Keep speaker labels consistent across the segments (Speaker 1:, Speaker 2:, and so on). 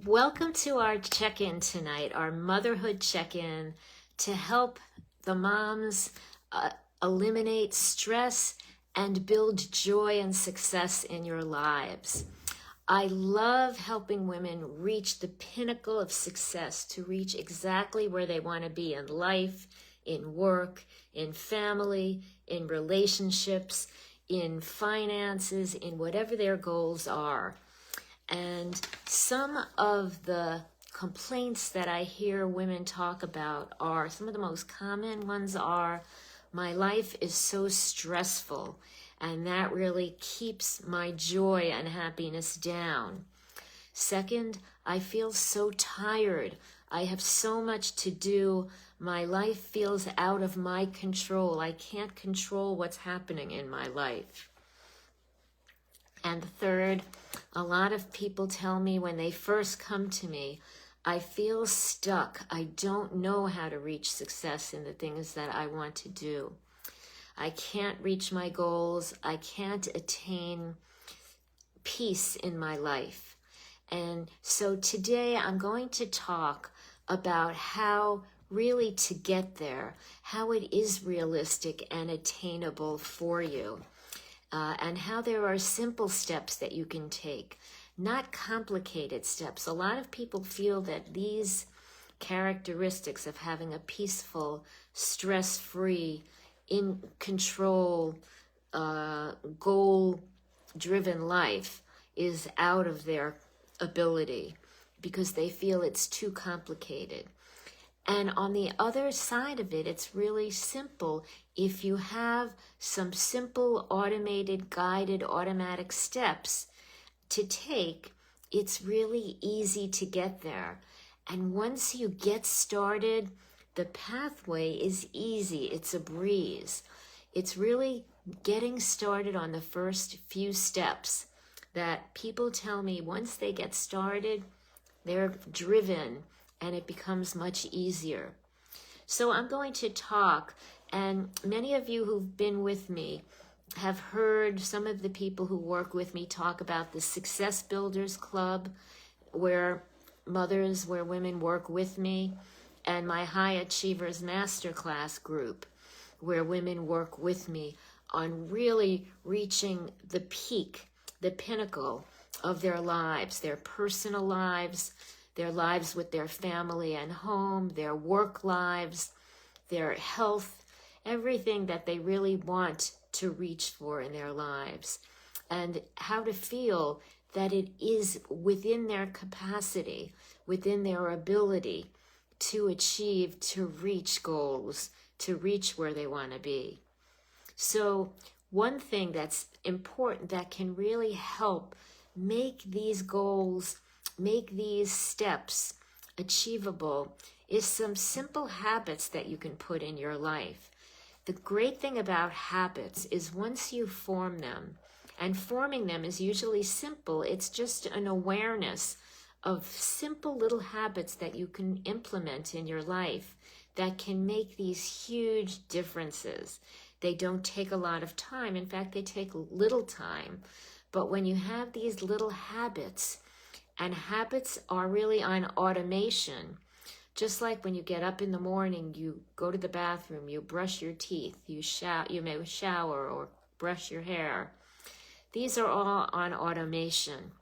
Speaker 1: Welcome to our check-in tonight, our motherhood check-in to help the moms eliminate stress and build joy and success in your lives. I love helping women reach the pinnacle of success, to reach exactly where they want to be in life, in work, in family, in relationships, in finances, in whatever their goals are. And some of the complaints that I hear women talk about are, some of the most common ones are, my life is so stressful, and that really keeps my joy and happiness down. Second, I feel so tired. I have so much to do. My life feels out of my control. I can't control what's happening in my life. And third, a lot of people tell me when they first come to me, I feel stuck. I don't know how to reach success in the things that I want to do. I can't reach my goals. I can't attain peace in my life. And so today I'm going to talk about how really to get there, how it is realistic and attainable for you. And how there are simple steps that you can take, not complicated steps. A lot of people feel that these characteristics of having a peaceful, stress-free, in control, goal-driven life is out of their ability because they feel it's too complicated. And on the other side of it, it's really simple. If you have some simple, automated, guided, automatic steps to take, it's really easy to get there. And once you get started, the pathway is easy. It's a breeze. It's really getting started on the first few steps that people tell me once they get started, they're driven and it becomes much easier. So I'm going to talk, and many of you who've been with me have heard some of the people who work with me talk about the Success Builders Club, where women work with me, and my High Achievers Masterclass group, where women work with me on really reaching the peak, the pinnacle of their lives, their personal lives, their lives with their family and home, their work lives, their health, everything that they really want to reach for in their lives, and how to feel that it is within their capacity, within their ability to achieve, to reach goals, to reach where they want to be. So one thing that's important that can really help make these goals, make these steps achievable is some simple habits that you can put in your life. The great thing about habits is once you form them, and forming them is usually simple, it's just an awareness of simple little habits that you can implement in your life that can make these huge differences. They don't take a lot of time. In fact, they take little time. But when you have these little habits, and habits are really on automation, just like when you get up in the morning, you go to the bathroom, you brush your teeth, you may shower or brush your hair. These are all on automation.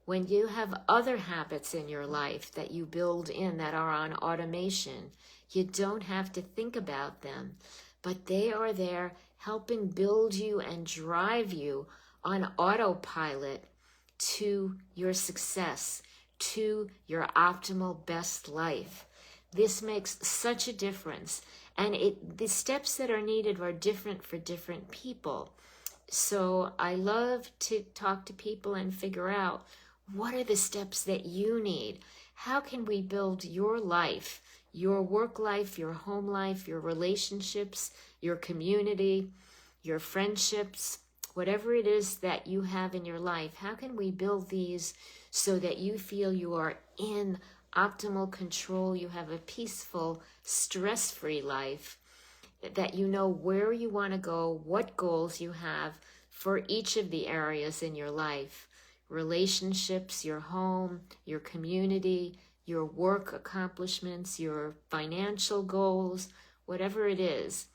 Speaker 1: When you have other habits in your life that you build in that are on automation, you don't have to think about them, but they are there helping build you and drive you on autopilot to your success, to your optimal best life. This makes such a difference. And the steps that are needed are different for different people. So I love to talk to people and figure out, what are the steps that you need? How can we build your life, your work life, your home life, your relationships, your community, your friendships, whatever it is that you have in your life? How can we build these so that you feel you are in optimal control, you have a peaceful, stress-free life, that you know where you want to go, what goals you have for each of the areas in your life, relationships, your home, your community, your work accomplishments, your financial goals, whatever it is,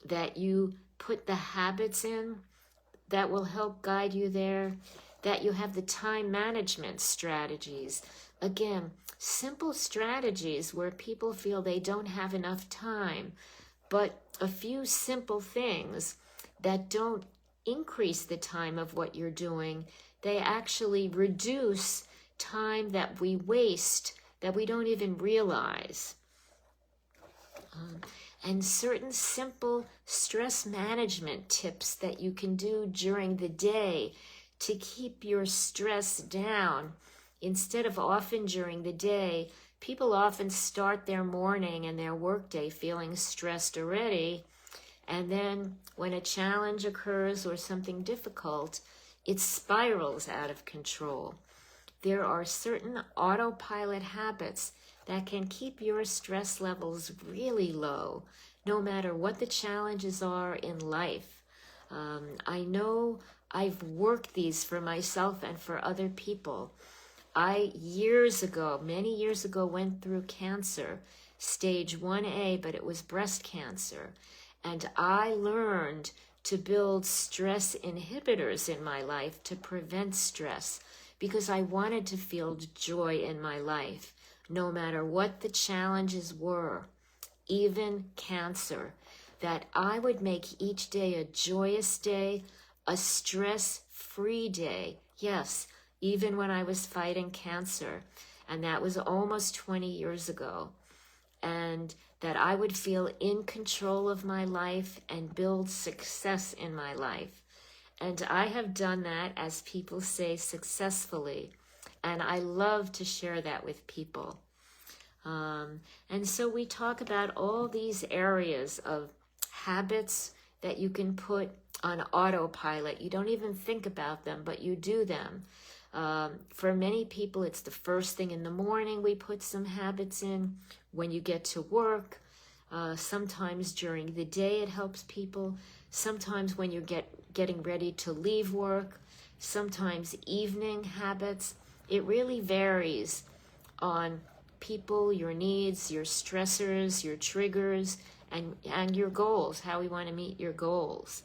Speaker 1: that you put the habits in that will help guide you there, that you have the time management strategies. Again, simple strategies where people feel they don't have enough time, but a few simple things that don't increase the time of what you're doing, they actually reduce time that we waste that we don't even realize. And certain simple stress management tips that you can do during the day to keep your stress down. Instead of often during the day, people often start their morning and their workday feeling stressed already. And then when a challenge occurs or something difficult, it spirals out of control. There are certain autopilot habits that can keep your stress levels really low, no matter what the challenges are in life. I know I've worked these for myself and for other people. I, many years ago, went through cancer, stage 1A, but it was breast cancer. And I learned to build stress inhibitors in my life to prevent stress because I wanted to feel joy in my life, no matter what the challenges were, even cancer, that I would make each day a joyous day, a stress-free day. Yes, even when I was fighting cancer, and that was almost 20 years ago, and that I would feel in control of my life and build success in my life. And I have done that, as people say, successfully, and I love to share that with people. And so we talk about all these areas of habits that you can put on autopilot. You don't even think about them, but you do them. For many people, it's the first thing in the morning we put some habits in. When you get to work, sometimes during the day it helps people. Sometimes when you're getting ready to leave work, sometimes evening habits. It really varies on people, your needs, your stressors, your triggers, and your goals, how we want to meet your goals.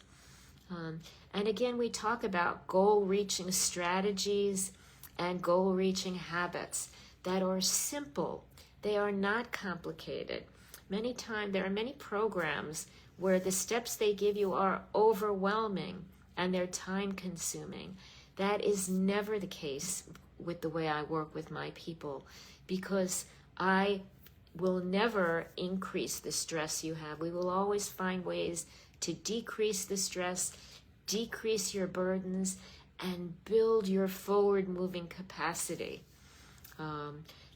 Speaker 1: And again, we talk about goal-reaching strategies and goal-reaching habits that are simple. They are not complicated. Many times, there are many programs where the steps they give you are overwhelming and they're time-consuming. That is never the case with the way I work with my people, because I will never increase the stress you have. We will always find ways to decrease the stress, decrease your burdens, and build your forward-moving capacity.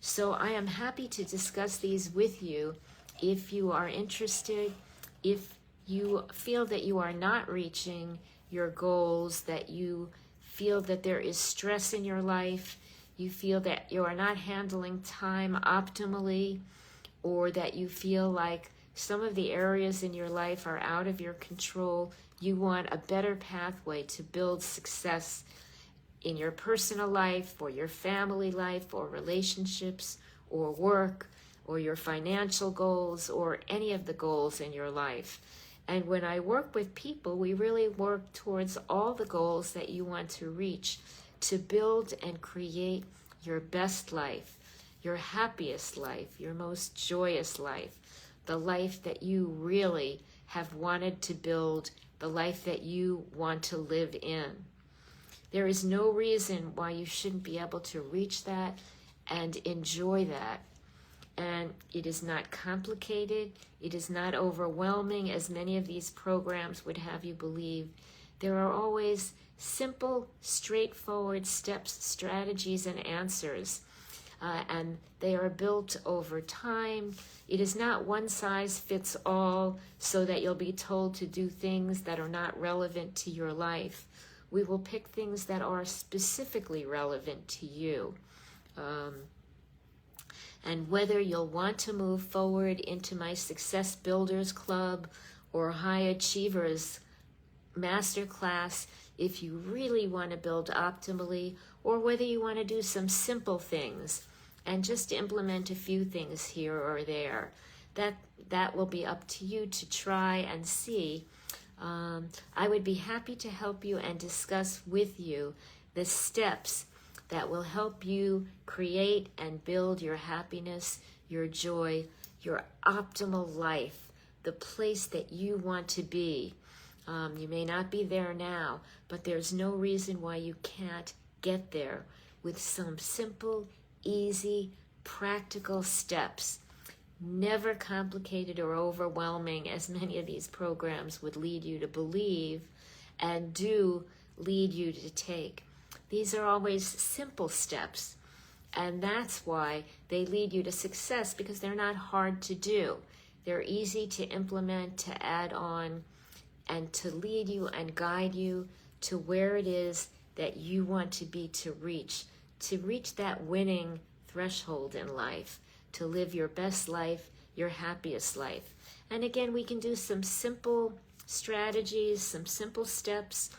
Speaker 1: So I am happy to discuss these with you if you are interested. If you feel that you are not reaching your goals, that you feel that there is stress in your life, you feel that you are not handling time optimally, or that you feel like some of the areas in your life are out of your control, you want a better pathway to build success in your personal life, or your family life, or relationships, or work, or your financial goals, or any of the goals in your life. And when I work with people, we really work towards all the goals that you want to reach to build and create your best life, your happiest life, your most joyous life, the life that you really have wanted to build, the life that you want to live in. There is no reason why you shouldn't be able to reach that and enjoy that. And it is not complicated. It is not overwhelming, as many of these programs would have you believe. There are always simple, straightforward steps, strategies, and answers. And they are built over time. It is not one size fits all, so that you'll be told to do things that are not relevant to your life. We will pick things that are specifically relevant to you. And whether you'll want to move forward into my Success Builders Club or High Achievers Masterclass, if you really want to build optimally, or whether you want to do some simple things and just implement a few things here or there. That will be up to you to try and see. I would be happy to help you and discuss with you the steps that will help you create and build your happiness, your joy, your optimal life, the place that you want to be. You may not be there now, but there's no reason why you can't get there with some simple, easy, practical steps. Never complicated or overwhelming, as many of these programs would lead you to believe and do lead you to take. These are always simple steps, and that's why they lead you to success, because they're not hard to do. They're easy to implement, to add on, and to lead you and guide you to where it is that you want to be, to reach that winning threshold in life, to live your best life, your happiest life. And again, we can do some simple strategies, some simple steps,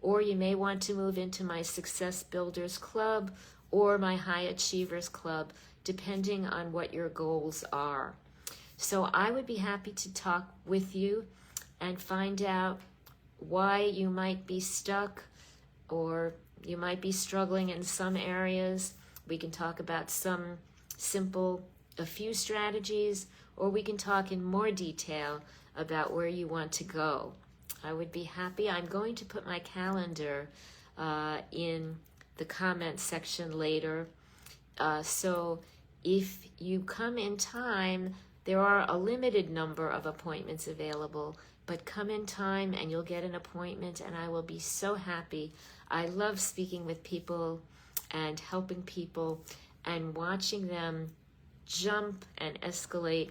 Speaker 1: or you may want to move into my Success Builders Club or my High Achievers Club, depending on what your goals are. So I would be happy to talk with you and find out why you might be stuck, or you might be struggling in some areas. We can talk about some simple, a few strategies, or we can talk in more detail about where you want to go. I would be happy. I'm going to put my calendar in the comments section later. So if you come in time, there are a limited number of appointments available, but come in time and you'll get an appointment, and I will be so happy. I love speaking with people and helping people and watching them jump and escalate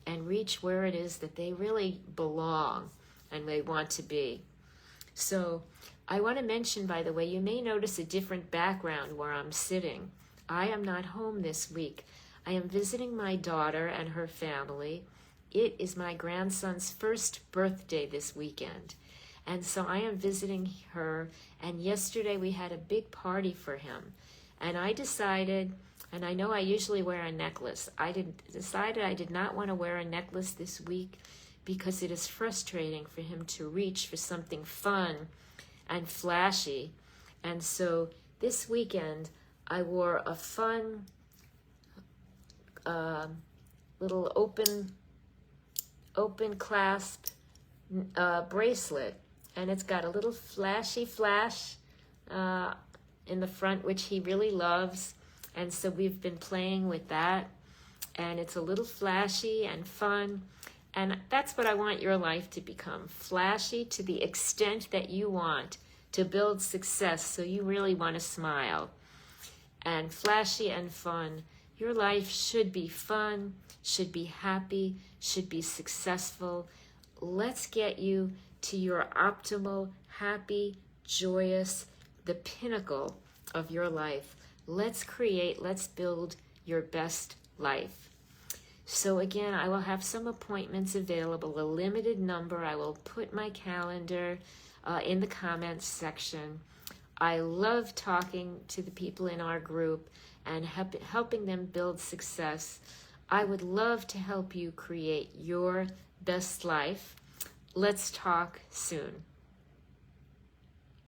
Speaker 1: and reach where it is that they really belong and they want to be. So I want to mention, by the way, you may notice a different background where I'm sitting. I am not home this week. I am visiting my daughter and her family. It is my grandson's first birthday this weekend. And so I am visiting her, and yesterday we had a big party for him. And I decided, and I know I usually wear a necklace, decided I did not want to wear a necklace this week because it is frustrating for him to reach for something fun and flashy. And so this weekend I wore a fun little open clasp bracelet, and it's got a little flashy flash in the front, which he really loves. And so we've been playing with that, and it's a little flashy and fun. And that's what I want your life to become, flashy to the extent that you want to build success, so you really want to smile. And flashy and fun. Your life should be fun, should be happy, should be successful. Let's get you to your optimal, happy, joyous, the pinnacle of your life. Let's build your best life. So again, I will have some appointments available, a limited number. I will put my calendar in the comments section. I love talking to the people in our group and helping them build success. I would love to help you create your best life. Let's talk soon.